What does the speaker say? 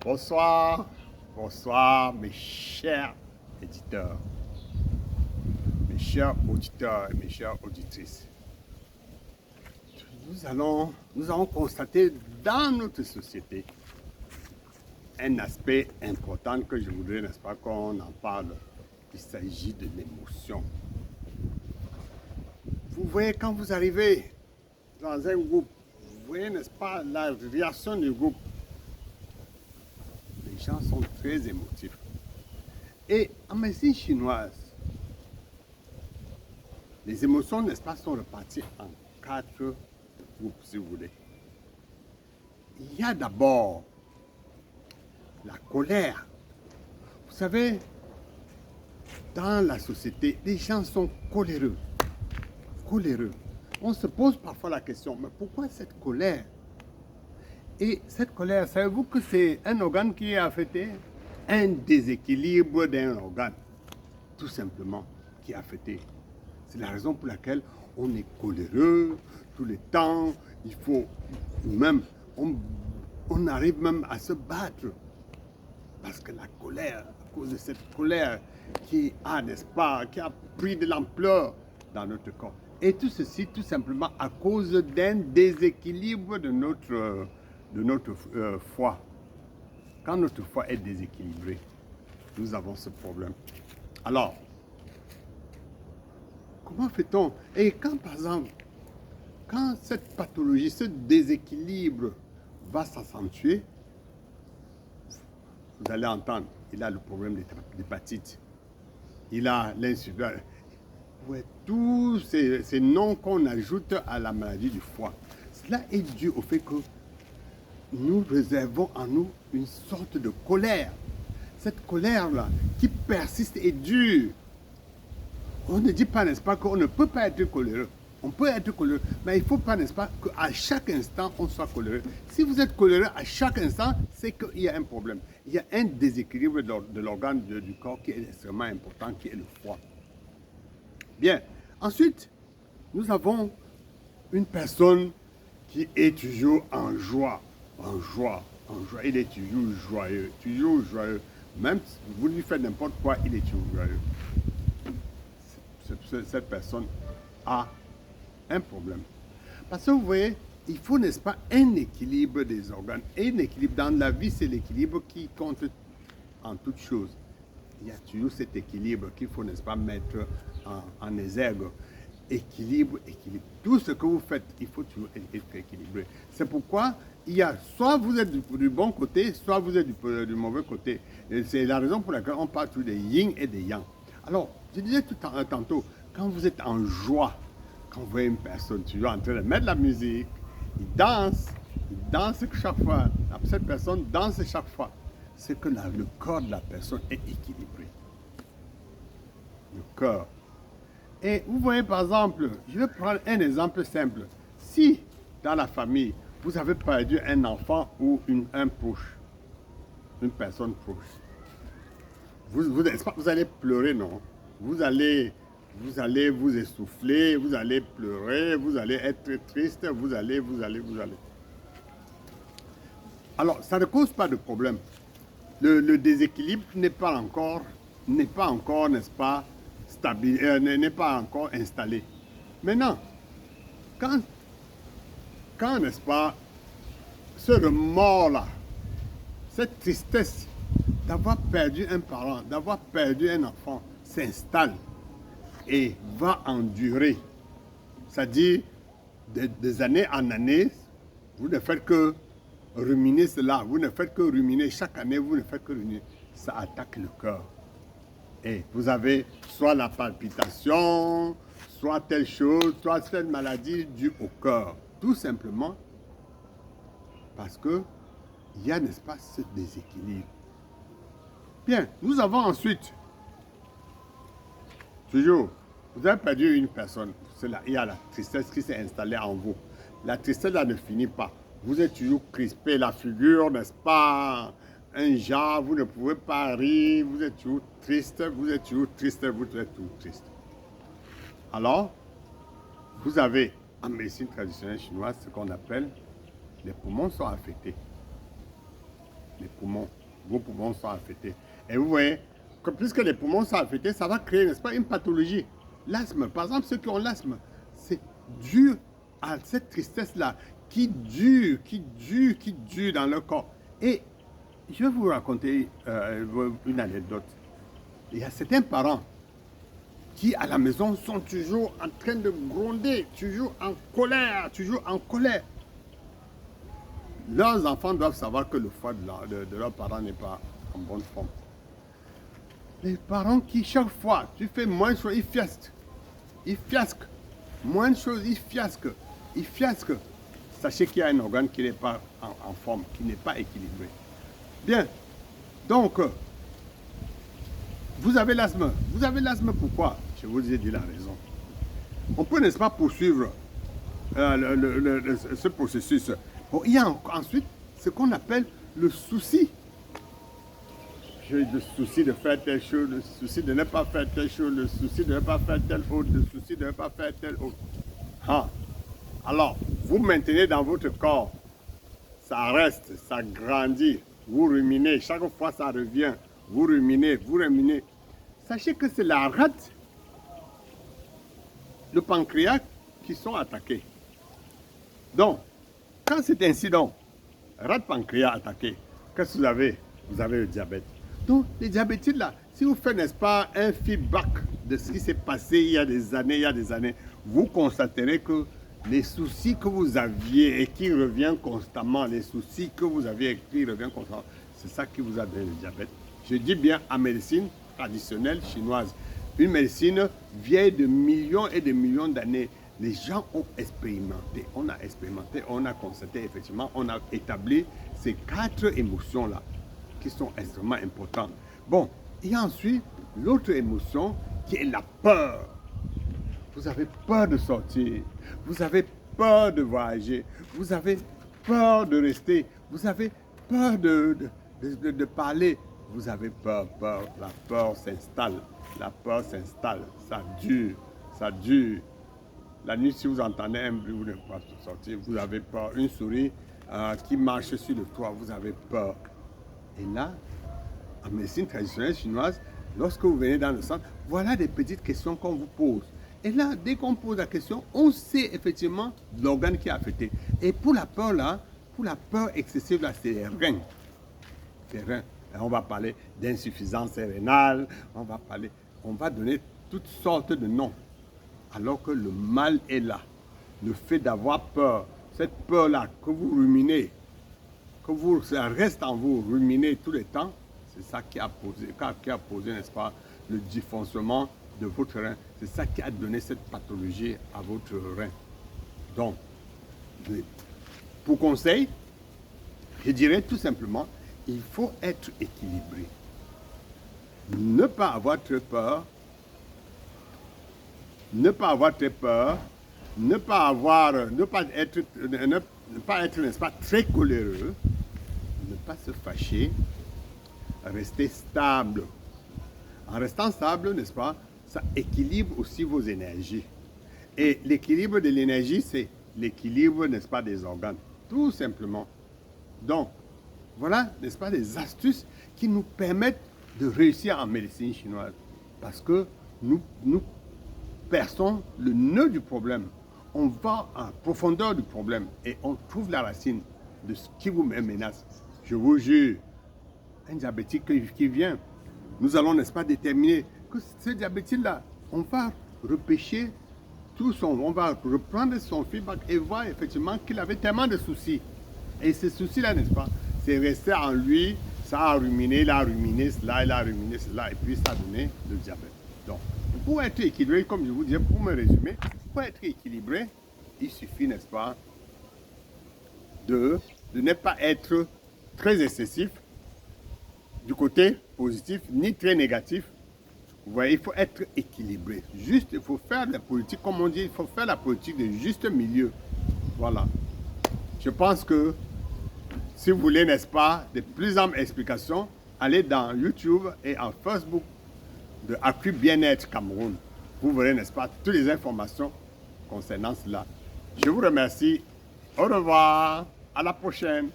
Bonsoir, bonsoir mes chers éditeurs, mes chers auditeurs et mes chères auditrices. Nous allons constater dans notre société un aspect important que je voudrais, n'est-ce pas, qu'on en parle. Il s'agit de l'émotion. Vous voyez, quand vous arrivez dans un groupe, vous voyez, n'est-ce pas, la réaction du groupe. Les gens sont très émotifs. Et en médecine chinoise, les émotions, n'est-ce pas, sont reparties en 4 groupes, si vous voulez. Il y a d'abord la colère. Vous savez, dans la société, les gens sont coléreux. Coléreux. On se pose parfois la question, mais pourquoi cette colère? Et cette colère, savez-vous que c'est un organe qui est affecté? Un déséquilibre d'un organe, tout simplement, qui est affecté. C'est la raison pour laquelle on est coléreux tout le temps. Il faut même, on arrive même à se battre. Parce que la colère, à cause de cette colère qui a, n'est-ce pas, qui a pris de l'ampleur dans notre corps. Et tout ceci, tout simplement, à cause d'un déséquilibre de notre foie. Quand notre foie est déséquilibré, nous avons ce problème. Alors, comment fait-on? Et quand, par exemple, quand cette pathologie, ce déséquilibre va s'accentuer, vous allez entendre, il a le problème d'hépatite, il a l'insuffisance. Ouais, tous ces noms qu'on ajoute à la maladie du foie, cela est dû au fait que nous réservons en nous une sorte de colère. Cette colère-là qui persiste et dure. On ne dit pas, n'est-ce pas, qu'on ne peut pas être coléreux. On peut être coléreux, mais il ne faut pas, n'est-ce pas, qu'à chaque instant, on soit coléreux. Si vous êtes coléreux à chaque instant, c'est qu'il y a un problème. Il y a un déséquilibre de l'organe du corps qui est extrêmement important, qui est le foie. Bien. Ensuite, nous avons une personne qui est toujours en joie. En joie, en joie. Il est toujours joyeux, toujours joyeux. Même si vous lui faites n'importe quoi, il est toujours joyeux. Cette personne a un problème. Parce que vous voyez, il faut, n'est-ce pas, un équilibre des organes. Et un équilibre dans la vie, c'est l'équilibre qui compte en toute chose. Il y a toujours cet équilibre qu'il faut, n'est-ce pas, mettre en exergue. Équilibre, équilibre. Tout ce que vous faites, il faut toujours être équilibré. C'est pourquoi il y a soit vous êtes du bon côté, soit vous êtes du mauvais côté. C'est la raison pour laquelle on parle toujours des yin et des yang. Alors, je disais tantôt, quand vous êtes en joie, quand vous voyez une personne toujours en train de mettre la musique, il danse chaque fois. Cette personne danse chaque fois. C'est que le corps de la personne est équilibré. Le corps. Et vous voyez, par exemple, je vais prendre un exemple simple. Si, dans la famille, vous avez perdu un enfant ou un proche, une personne proche, vous allez pleurer, non? Vous allez vous essouffler, vous allez pleurer, vous allez être triste, vous allez. Alors, ça ne cause pas de problème. Le déséquilibre n'est pas encore, n'est-ce pas, n'est pas encore installé. Maintenant, quand n'est-ce pas, ce remords-là, cette tristesse d'avoir perdu un parent, d'avoir perdu un enfant, s'installe et va endurer. C'est-à-dire, des années en année, vous ne faites que ruminer cela, vous ne faites que ruminer, chaque année, vous ne faites que ruminer. Ça attaque le cœur. Et vous avez soit la palpitation, soit telle chose, soit cette maladie due au cœur. Tout simplement parce que il y a, n'est-ce pas, ce déséquilibre. Bien, nous avons ensuite, toujours, vous avez perdu une personne, il y a la tristesse qui s'est installée en vous. La tristesse là ne finit pas. Vous êtes toujours crispé, la figure, n'est-ce pas, un genre, vous ne pouvez pas rire, vous êtes toujours triste, vous êtes toujours triste, vous êtes toujours triste. Alors, vous avez en médecine traditionnelle chinoise ce qu'on appelle les poumons sont affectés. Les poumons. Vos poumons sont affectés. Et vous voyez que puisque les poumons sont affectés, ça va créer, n'est-ce pas, une pathologie. L'asthme, par exemple, ceux qui ont l'asthme, c'est dû à cette tristesse-là qui dure dans le corps. Et je vais vous raconter une anecdote. Il y a certains parents qui, à la maison, sont toujours en train de gronder, toujours en colère, toujours en colère. Leurs enfants doivent savoir que le foie de leurs parents n'est pas en bonne forme. Les parents qui, chaque fois, tu fais moins de choses, ils fiasquent. Ils fiasquent. Moins de choses, ils fiasquent. Ils fiasquent. Sachez qu'il y a un organe qui n'est pas en forme, qui n'est pas équilibré. Bien. Donc, vous avez l'asthme. Vous avez l'asthme pourquoi? Je vous ai dit la raison. On peut, n'est-ce pas, poursuivre ce processus. Bon, il y a ensuite ce qu'on appelle le souci. J'ai le souci de faire telle chose, le souci de ne pas faire telle chose, le souci de ne pas faire telle autre, le souci de ne pas faire telle autre. Ah. Alors, vous maintenez dans votre corps, ça reste, ça grandit, vous ruminez, chaque fois ça revient, vous ruminez. Sachez que c'est la rate, le pancréas qui sont attaqués. Donc, quand c'est ainsi donc, rate pancréas attaqué, qu'est-ce que vous avez? Vous avez le diabète. Donc, les diabétiques là, si vous faites, n'est-ce pas, un feedback de ce qui s'est passé il y a des années, vous constaterez que les soucis que vous aviez et qui reviennent constamment, c'est ça qui vous a donné le diabète. Je dis bien en médecine traditionnelle chinoise, une médecine vieille de millions et de millions d'années. Les gens ont expérimenté, on a constaté effectivement, on a établi ces 4 émotions-là qui sont extrêmement importantes. Bon, il y a ensuite l'autre émotion qui est la peur. Vous avez peur de sortir, vous avez peur de voyager, vous avez peur de rester, vous avez peur de parler, vous avez peur, la peur s'installe, ça dure. La nuit, si vous entendez un bruit, vous ne pouvez pas sortir, vous avez peur. Une souris qui marche sur le toit, vous avez peur. Et là, en médecine traditionnelle chinoise, lorsque vous venez dans le centre, voilà des petites questions qu'on vous pose. Et là, dès qu'on pose la question, on sait effectivement l'organe qui est affecté. Et pour la peur là, pour la peur excessive là, c'est les reins. Les reins. Et on va parler d'insuffisance rénale, on va donner toutes sortes de noms. Alors que le mal est là. Le fait d'avoir peur, cette peur-là que vous ruminez, ça reste en vous, ruminez tout le temps, c'est ça qui a posé, n'est-ce pas, le dysfonctionnement de votre rein. C'est ça qui a donné cette pathologie à votre rein. Donc, pour conseil, je dirais tout simplement, il faut être équilibré. Ne pas avoir très peur, ne pas être, n'est-ce pas, très coléreux, ne pas se fâcher, rester stable. En restant stable, n'est-ce pas, ça équilibre aussi vos énergies. Et l'équilibre de l'énergie, c'est l'équilibre, n'est-ce pas, des organes. Tout simplement. Donc, voilà, n'est-ce pas, des astuces qui nous permettent de réussir en médecine chinoise. Parce que nous perçons le nœud du problème. On va en profondeur du problème et on trouve la racine de ce qui vous menace. Je vous jure, un diabétique qui vient, nous allons, n'est-ce pas, déterminer que ce diabétique-là, on va repêcher on va reprendre son feedback et voir effectivement qu'il avait tellement de soucis. Et ces soucis-là, n'est-ce pas, c'est resté en lui, ça a ruminé, il a ruminé cela, et puis ça a donné le diabète. Donc, pour être équilibré, comme je vous disais, pour me résumer, pour être équilibré, il suffit, n'est-ce pas, de ne pas être très excessif du côté positif, ni très négatif. Vous voyez, il faut être équilibré. Juste, il faut faire la politique, comme on dit, il faut faire la politique de juste milieu. Voilà. Je pense que si vous voulez, n'est-ce pas, de plus amples explications, allez dans YouTube et en Facebook de Accu Bien-être Cameroun. Vous verrez, n'est-ce pas, toutes les informations concernant cela. Je vous remercie. Au revoir. À la prochaine.